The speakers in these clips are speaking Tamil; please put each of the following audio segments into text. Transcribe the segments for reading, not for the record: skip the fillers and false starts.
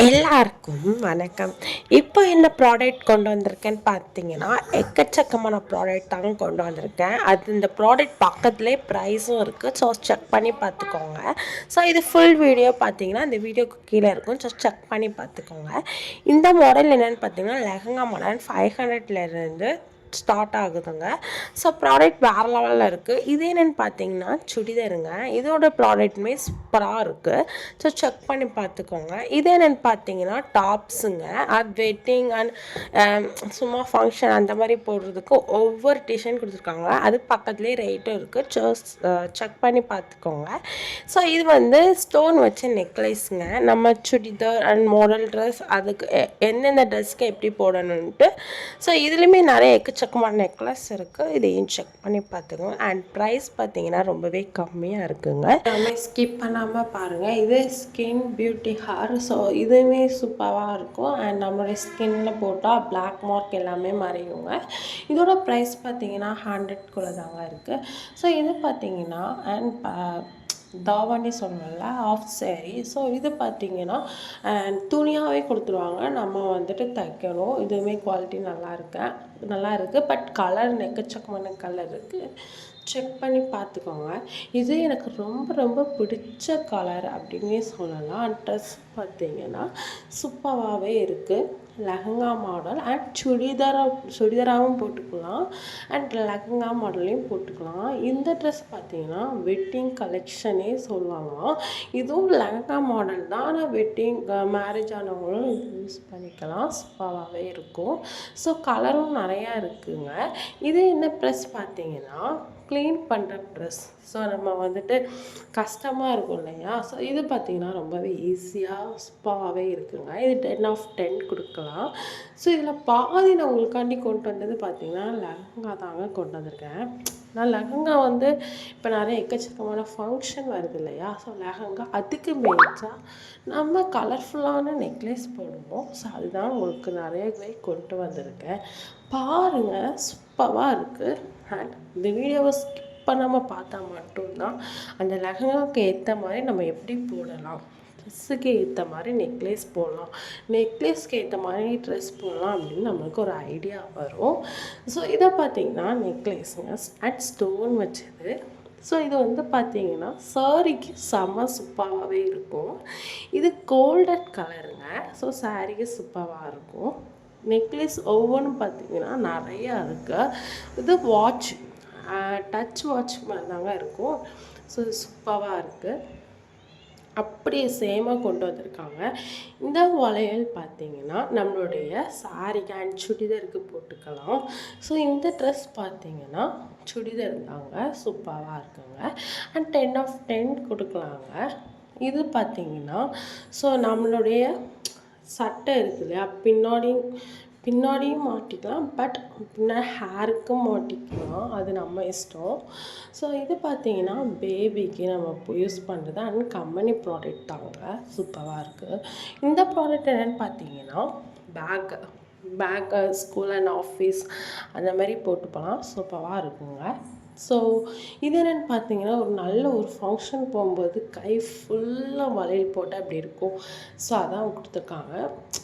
எல்லாருக்கும் வணக்கம். இப்போ என்ன ப்ராடக்ட் கொண்டு வந்திருக்கேன்னு பார்த்தீங்கன்னா, எக்கச்சக்கமான ப்ராடக்ட் தாங்க கொண்டு வந்திருக்கேன். இந்த ப்ராடக்ட் பக்கத்துலேயே ப்ரைஸும் இருக்குது. ஸோ செக் பண்ணி பார்த்துக்கோங்க. ஸோ இது ஃபுல் வீடியோ பார்த்தீங்கன்னா இந்த வீடியோக்கு கீழே இருக்கும். ஸோ செக் பண்ணி பார்த்துக்கோங்க. இந்த மாடல் என்னென்னு பார்த்தீங்கன்னா லெஹங்கா மாடல் 500லேருந்து ஸ்டார்ட் ஆகுதுங்க. ஸோ ப்ராடக்ட் வேறு லெவலில் இருக்குது. இது என்னென்னு பார்த்தீங்கன்னா சுடிதாருங்க. இதோட ப்ராடக்ட்டுமே சூப்பராக இருக்குது. ஸோ செக் பண்ணி பார்த்துக்கோங்க. இது என்னென்னு பார்த்தீங்கன்னா டாப்ஸுங்க. அது வெட்டிங் அண்ட் சும்மா ஃபங்க்ஷன் அந்த மாதிரி போடுறதுக்கு ஒவ்வொரு டிசைன் கொடுத்துருக்காங்க. அது பக்கத்துலேயே ரேட்டும் இருக்குது. செக் பண்ணி பார்த்துக்கோங்க. ஸோ இது வந்து ஸ்டோன் வச்ச நெக்லஸ்ங்க. நம்ம சுடிதார் அண்ட் மாடல் ட்ரெஸ் அதுக்கு எந்தெந்த ட்ரெஸ்க்கு எப்படி போடணுன்ட்டு. ஸோ இதுலேயுமே நிறைய எக்கச்சக்கமான நெக்லஸ் இருக்குது. இதையும் செக் பண்ணி பார்த்துக்கோங்க. அண்ட் ப்ரைஸ் பார்த்தீங்கன்னா ரொம்பவே கம்மியாக இருக்குங்க. நம்ம ஸ்கிப் பண்ணாமல் பாருங்கள். இது ஸ்கின் பியூட்டி ஹேர். ஸோ இதுவுமே சூப்பராக இருக்கும். அண்ட் நம்மளுடைய ஸ்கின்னில் போட்டால் பிளாக் மார்க் எல்லாமே மறையுங்க. இதோட ப்ரைஸ் பார்த்தீங்கன்னா 100குள்ளே தாங்க இருக்குது. ஸோ இது பார்த்தீங்கன்னா தாவணி சொல்லல ஆஃப் சேரீ. ஸோ இது பார்த்திங்கன்னா துணியாகவே கொடுத்துருவாங்க. நம்ம வந்துட்டு தைக்கணும். இதுவுமே குவாலிட்டி நல்லா இருக்குது. பட் கலர் எக்கச்சக்கமான கலர் இருக்குது. செக் பண்ணி பார்த்துக்கோங்க. இது எனக்கு ரொம்ப ரொம்ப பிடிச்ச கலர் அப்படின்னே சொல்லலாம். ட்ரெஸ் பார்த்திங்கன்னா சூப்பராகவே இருக்குது. லெஹங்கா மாடல் அண்ட் சுடிதாராகவும் போட்டுக்கலாம். அண்ட் லெஹங்கா மாடல்லையும் போட்டுக்கலாம். இந்த ட்ரெஸ் பார்த்திங்கன்னா வெட்டிங் கலெக்ஷனே சொல்லலாம். இதுவும் லெஹங்கா மாடல் தான். ஆனால் வெட்டிங் மேரேஜ் ஆனவங்களும் யூஸ் பண்ணிக்கலாம். சூப்பராகவே இருக்கும். ஸோ கலரும் நிறையா இருக்குங்க. இது என்ன ப்ரெஸ் பார்த்திங்கன்னா க்ளீன் பண்ணுற ப்ரெஸ். ஸோ நம்ம வந்துட்டு கஷ்டமாக இருக்கும் இல்லையா. ஸோ இது பார்த்திங்கன்னா ரொம்பவே ஈஸியாக சூப்பராகவே இருக்குங்க. இது 10/10 கொடுக்கலாம். ஸோ இதில் பாதி நான் உங்களுக்காண்டி கொண்டு வந்தது பார்த்திங்கன்னா லெஹங்கா தாங்க கொண்டு வந்திருக்கேன். நான் லெஹங்கா வந்து இப்போ நிறைய எக்கச்சக்கமான ஃபங்க்ஷன் வருது இல்லையா. ஸோ லெஹங்கா அதுக்கு மேட்சாக நம்ம கலர்ஃபுல்லான நெக்லஸ் போடுவோம். ஸோ அதுதான் உங்களுக்கு நிறையவே கொண்டு வந்திருக்கேன். பாருங்கள், சூப்பராக இருக்குது. அண்ட் இந்த வீடியோவை ஸ்கிப் பண்ணாமல் பார்த்தா மட்டும்தான் அந்த லெஹங்காவுக்கு ஏற்ற மாதிரி நம்ம எப்படி போடலாம், ட்ரெஸ்ஸுக்கு ஏற்ற மாதிரி நெக்லஸ் போடலாம், நெக்லஸ்க்கு ஏற்ற மாதிரி ட்ரெஸ் போடலாம் அப்படின்னு நம்மளுக்கு ஒரு ஐடியா வரும். ஸோ இதை பார்த்திங்கன்னா நெக்லஸுங்க அண்ட் ஸ்டோன் வச்சது. ஸோ இது வந்து பார்த்திங்கன்னா சாரிக்கு செம்ம சூப்பராகவே இருக்கும். இது கோல்டன் கலருங்க. ஸோ சாரிக்கு சூப்பராக இருக்கும். நெக்லஸ் ஒவ்வொன்றும் பார்த்திங்கன்னா நிறையா இருக்குது. இது வாட்ச் டச் வாட்ச் மாதிரி தாங்க இருக்கும். ஸோ சூப்பராக இருக்குது. அப்படியே சேமாக கொண்டு வந்திருக்காங்க. இந்த வளையல் பார்த்திங்கன்னா நம்மளுடைய சாரிக்கு அண்ட் சுடிதாருக்கு போட்டுக்கலாம். ஸோ இந்த ட்ரெஸ் பார்த்திங்கன்னா சுடிதார் தாங்க. சூப்பராக இருக்குங்க. அண்ட் 10/10 கொடுக்கலாங்க. இது பார்த்திங்கன்னா ஸோ நம்மளுடைய சட்டை இருக்கு இல்லையா, பின்னாடியும் மாட்டிக்கலாம். பட் பின்னாடி ஹேருக்கும் மாட்டிக்கலாம். அது நம்ம இஷ்டம். ஸோ இது பார்த்திங்கன்னா பேபிக்கு நம்ம யூஸ் பண்ணுறது அண்ட் கம்பெனி ப்ராடக்ட் தாங்க. சூப்பராக இருக்குது. இந்த ப்ராடக்ட் என்னென்னு பார்த்தீங்கன்னா பேக்கு ஸ்கூல் அண்ட் ஆஃபீஸ் அந்த மாதிரி போட்டு போகலாம். சூப்பராக இருக்குங்க. ஸோ இது என்னென்னு பார்த்தீங்கன்னா ஒரு ஃபங்க்ஷன் போகும்போது கை ஃபுல்லாக வளையல் போட்டால் அப்படி இருக்கும். ஸோ அதான் கொடுத்துருக்காங்க.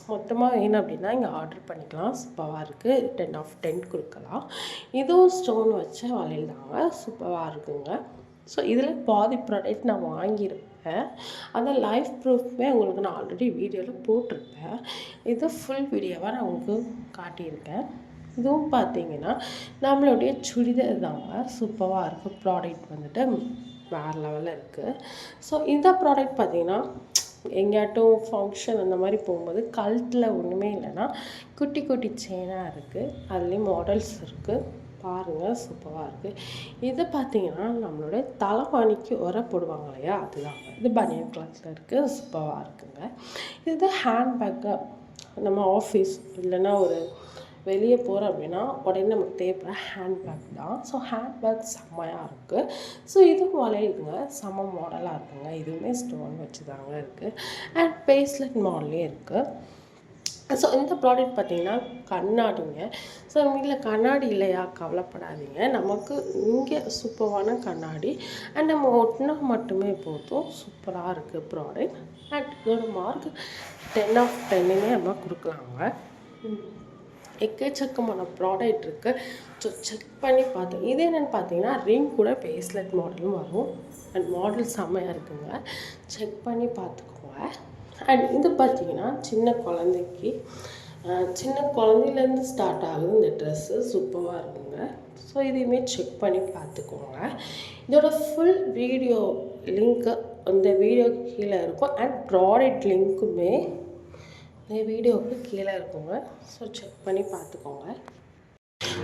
மொத்தமாக வேணும் அப்படின்னா இங்கே ஆர்டர் பண்ணிக்கலாம். சூப்பராக இருக்குது. 10/10 கொடுக்கலாம். இதுவும் ஸ்டோன் வச்ச வளையல் தாங்க. சூப்பராக இருக்குங்க. ஸோ இதில் பாதி ப்ராடக்ட் நான் வாங்கியிருப்பேன். அந்த லைவ் ப்ரூஃப்மே உங்களுக்கு நான் ஆல்ரெடி வீடியோவில் போட்டிருப்பேன். இது ஃபுல் வீடியோவாக நான் உங்களுக்கு காட்டியிருக்கேன். இதுவும் பார்த்திங்கன்னா நம்மளுடைய சுடிதார் தாங்க. சூப்பராக இருக்குது. ப்ராடக்ட் வந்துட்டு வேறு லெவலில் இருக்குது. ஸோ இந்த ப்ராடக்ட் பார்த்திங்கன்னா எங்கேயாட்டும் ஃபங்க்ஷன் அந்த மாதிரி போகும்போது கழுத்தில் ஒன்றுமே இல்லைன்னா குட்டி குட்டி செயினாக இருக்குது. அதுலேயும் மாடல்ஸ் இருக்குது. பாருங்கள், சூப்பராக இருக்குது. இது பார்த்திங்கன்னா நம்மளுடைய தலைவாணிக்கு உரை போடுவாங்க இல்லையா, அதுதாங்க. இது பனியன் கிளாத்தில் இருக்குது. சூப்பராக இருக்குங்க. இது ஹேண்ட்பேக்கு. நம்ம ஆஃபீஸ் இல்லைன்னா ஒரு வெளியே போகிறோம் அப்படின்னா உடனே நமக்கு தேவைப்படுற ஹேண்ட்பேக் தான். ஸோ ஹேண்ட்பேக் செம்மையாக இருக்குது. ஸோ இதுவும் வளையுதுங்க. செம்ம மாடலாக இருக்குங்க. இதுவுமே ஸ்டோன் வச்சு தாங்க இருக்குது. அண்ட் பேஸ்லெட் மாடல்லே இருக்குது. ஸோ இந்த ப்ராடக்ட் பார்த்தீங்கன்னா கண்ணாடிங்க. ஸோ வீட்டில் கண்ணாடி இல்லையா கவலைப்படாதீங்க. நமக்கு இங்கே சூப்பரான கண்ணாடி அண்ட் நம்ம ஒட்டினா மட்டுமே போதும். சூப்பராக இருக்குது ப்ராடக்ட். அண்ட் இதோட மார்க் 10/10 நம்ம கொடுக்கலாங்க. எக்கச்சக்கமான ப்ராடக்ட் இருக்குது. ஸோ செக் பண்ணி பார்த்தோம். இது என்னென்னு பார்த்தீங்கன்னா ரிங் கூட பேஸ்லெட் மாடலும் வரும். அண்ட் மாடல் செம்மையாக இருக்குங்க. செக் பண்ணி பார்த்துக்கோங்க. அண்ட் இது பார்த்தீங்கன்னா சின்ன குழந்தையிலேருந்து ஸ்டார்ட் ஆகுது இந்த ட்ரெஸ்ஸு. சூப்பராக இருக்குங்க. ஸோ இதையுமே செக் பண்ணி பார்த்துக்கோங்க. இதோட ஃபுல் வீடியோ லிங்க்கு அந்த வீடியோக்கு கீழே இருக்கும். அண்ட் ப்ராடக்ட் லிங்க்குமே இந்த வீடியோவுக்கு கீழே இருக்குங்க. ஸோ செக் பண்ணி பார்த்துக்கோங்க.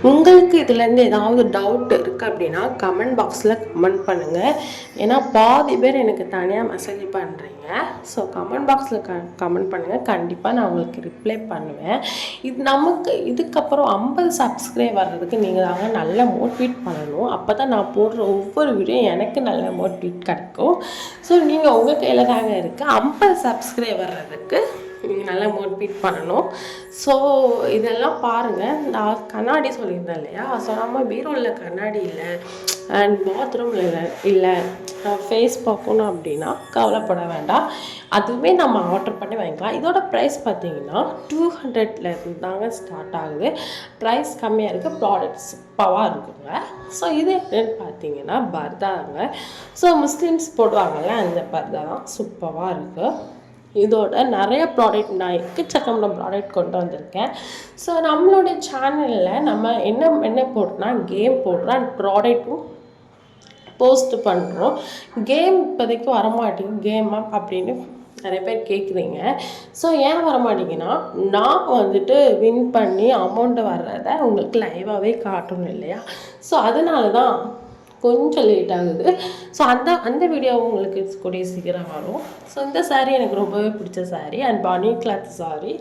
உங்களுக்கு இதுலேருந்து ஏதாவது டவுட் இருக்குது அப்படின்னா கமெண்ட் பாக்ஸில் கமெண்ட் பண்ணுங்கள். ஏன்னா பாதி பேர் எனக்கு தனியாக மெசேஜ் பண்ணுறீங்க. ஸோ கமெண்ட் பாக்ஸில் கமெண்ட் பண்ணுங்கள். கண்டிப்பாக நான் உங்களுக்கு ரிப்ளை பண்ணுவேன். நமக்கு இதுக்கப்புறம் 50 சப்ஸ்கிரைப் வர்றதுக்கு நீங்கள் தாங்க நல்லா மோட்டிவேட் பண்ணணும். அப்போ தான் நான் போடுற ஒவ்வொரு வீடியோ எனக்கு நல்ல மோட்டிவேட் கிடைக்கும். ஸோ நீங்கள் உங்கள் கையில் தாங்க இருக்குது. 50 சப்ஸ்கிரைப் வர்றதுக்கு நீங்கள் நல்லா மோட்டிவேட் பண்ணணும். ஸோ இதெல்லாம் பாருங்கள். நான் கண்ணாடி சொல்லியிருந்தேன் இல்லையா? ஸோ நம்ம பீரோவில் கண்ணாடி இல்லை அண்ட் பாத்ரூமில் இல்லை ஃபேஸ் பார்க்கணும் அப்படின்னா கவலைப்பட வேண்டாம். அதுவுமே நம்ம ஆர்டர் பண்ணி வாங்கிக்கலாம். இதோட ப்ரைஸ் பார்த்தீங்கன்னா 200 தாங்க ஸ்டார்ட் ஆகுது. ப்ரைஸ் கம்மியாக இருக்குது. ப்ராடக்ட்ஸ் சூப்பராக இருக்குங்க. ஸோ இது என்னென்னு பார்த்தீங்கன்னா பர்தாங்க. ஸோ முஸ்லீம்ஸ் போடுவாங்கள்ல அந்த பர்தா தான். சூப்பராக இருக்குது. இதோட நிறைய ப்ராடக்ட் நான் எக்கச்சக்கமான ப்ராடக்ட் கொண்டு வந்திருக்கேன். ஸோ நம்மளுடைய சேனலில் நம்ம என்ன போடுறோம்னா கேம் போடுறோம் அண்ட் ப்ராடக்ட்டும் போஸ்ட் பண்ணுறோம். கேம் இப்போதைக்கு வரமாட்டேங்குது. கேமா அப்படின்னு நிறைய பேர் கேட்குறீங்க. ஸோ ஏன் வரமாட்டேங்கன்னா நான் வந்துட்டு வின் பண்ணி அமௌண்ட்டு வர்றதை உங்களுக்கு லைவாகவே காட்டணும் இல்லையா? ஸோ அதனால தான் கொஞ்சம் லேட் ஆகுது. ஸோ அந்த வீடியோ உங்களுக்கு கூடிய சீக்கிரம் வரும். ஸோ இந்த சாரீ எனக்கு ரொம்பவே பிடிச்ச சாரீ அண்ட் பனி கிளாத் சாரீ.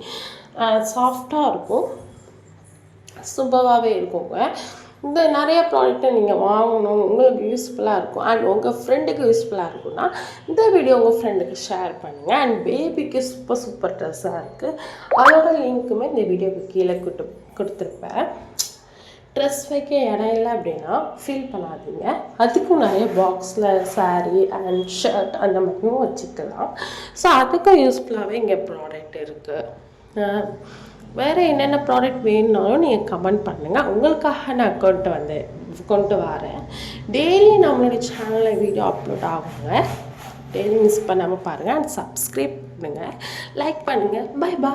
சாஃப்டாக இருக்கும். சூப்பராகவே இருக்குங்க. இந்த நிறைய ப்ராடக்ட்டை நீங்கள் வாங்கணும். உங்களுக்கு யூஸ்ஃபுல்லாக இருக்கும் அண்ட் உங்கள் ஃப்ரெண்டுக்கு யூஸ்ஃபுல்லாக இருக்குன்னா இந்த வீடியோ உங்கள் ஃப்ரெண்டுக்கு ஷேர் பண்ணுங்கள். அண்ட் பேபிக்கு சூப்பர் ட்ரெஸ்ஸாக இருக்குது. அதோட லிங்க்குமே இந்த வீடியோக்கு கீழே கொடுத்துருப்பேன். ட்ரெஸ் வைக்க இடம் இல்லை அப்படின்னா ஃபீல் பண்ணாதீங்க. அதுக்கும் நிறைய பாக்ஸில் சாரீ அண்ட் ஷர்ட் அந்த மாதிரியும் வச்சுக்கலாம். ஸோ அதுக்கும் யூஸ்ஃபுல்லாகவே இங்கே ப்ராடக்ட் இருக்குது. வேறு என்னென்ன ப்ராடக்ட் வேணுனாலும் நீங்கள் கமெண்ட் பண்ணுங்கள். உங்களுக்காக நான் கொண்டு வரேன். டெய்லி நம்மளுடைய சேனலில் வீடியோ அப்லோட் ஆகுங்க. டெய்லி மிஸ் பண்ணாமல் பாருங்கள் அண்ட் சப்ஸ்கிரைப் பண்ணுங்கள், லைக் பண்ணுங்கள். Bye bye.